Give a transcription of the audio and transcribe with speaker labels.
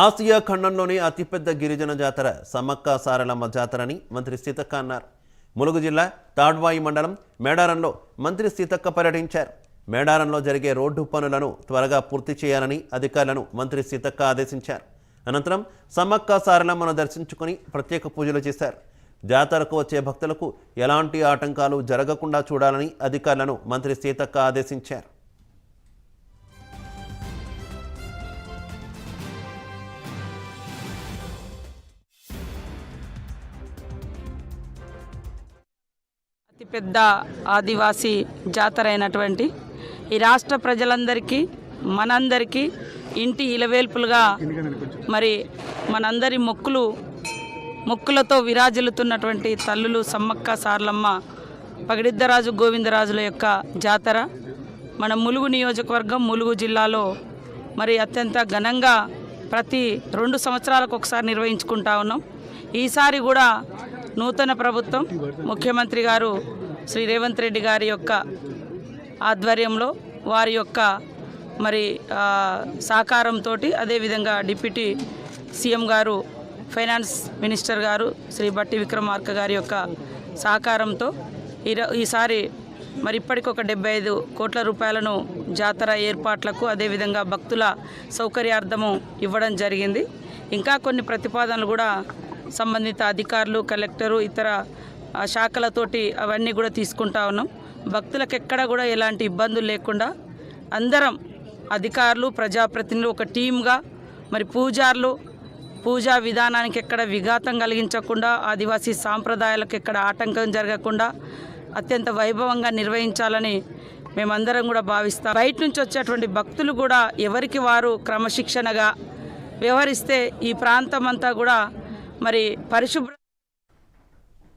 Speaker 1: Asia ఖండంలోని అతిపెద్ద గిరిజన జాతర సమ్మక్క సారలమ్మ జాతరని మంత్రి సీతక్క అన్నారు. ములుగు జిల్లా తాడ్వాయి మండలం మేడారంలో మంత్రి సీతక్క పర్యటించారు. మేడారంలో జరిగే రోడ్డు పనులను త్వరగా పూర్తి చేయాలని అధికారులను మంత్రి సీతక్క ఆదేశించారు. అనంతరం సమ్మక్క సారలమ్మను దర్శించుకుని ప్రత్యేక పూజలు చేశారు. జాతరకు వచ్చే భక్తులకు ఎలాంటి ఆటంకాలు జరగకుండా చూడాలని అధికారులను మంత్రి సీతక్క ఆదేశించారు.
Speaker 2: అతిపెద్ద ఆదివాసీ జాతర అయినటువంటి ఈ రాష్ట్ర ప్రజలందరికీ మనందరికీ ఇంటి ఇలవేల్పులుగా మరి మనందరి మొక్కులతో విరాజిల్లుతున్నటువంటి తల్లులు సమ్మక్క సారలమ్మ పగిడిద్దరాజు గోవిందరాజుల యొక్క జాతర మన ములుగు నియోజకవర్గం ములుగు జిల్లాలో మరి అత్యంత ఘనంగా ప్రతి 2 సంవత్సరాలకు ఒకసారి నిర్వహించుకుంటా ఉన్నాం. ఈసారి కూడా నూతన ప్రభుత్వం ముఖ్యమంత్రి గారు శ్రీ రేవంత్ రెడ్డి గారి యొక్క ఆధ్వర్యంలో వారి యొక్క మరి సహకారంతో అదేవిధంగా డిప్యూటీ సీఎం గారు ఫైనాన్స్ మినిస్టర్ గారు శ్రీ బట్టి విక్రమార్క గారి యొక్క సహకారంతో ఈసారి మరి ఇప్పటికి ఒక 75 కోట్ల రూపాయలను జాతర ఏర్పాట్లకు అదేవిధంగా భక్తుల సౌకర్యార్థము ఇవ్వడం జరిగింది. ఇంకా కొన్ని ప్రతిపాదనలు కూడా సంబంధిత అధికారులు కలెక్టరు ఇతర శాఖలతోటి అవన్నీ కూడా తీసుకుంటా ఉన్నాం. భక్తులకు ఎక్కడ కూడా ఎలాంటి ఇబ్బందులు లేకుండా అందరం అధికారులు ప్రజాప్రతినిధులు ఒక టీమ్గా మరి పూజా విధానానికి ఎక్కడ విఘాతం కలిగించకుండా ఆదివాసీ సాంప్రదాయాలకు ఎక్కడ ఆటంకం జరగకుండా అత్యంత వైభవంగా నిర్వహించాలని మేమందరం కూడా భావిస్తాం. బయట నుంచి వచ్చేటువంటి భక్తులు కూడా ఎవరికి వారు క్రమశిక్షణగా వ్యవహరిస్తే ఈ ప్రాంతం అంతా కూడా మరి పరిశుభ్ర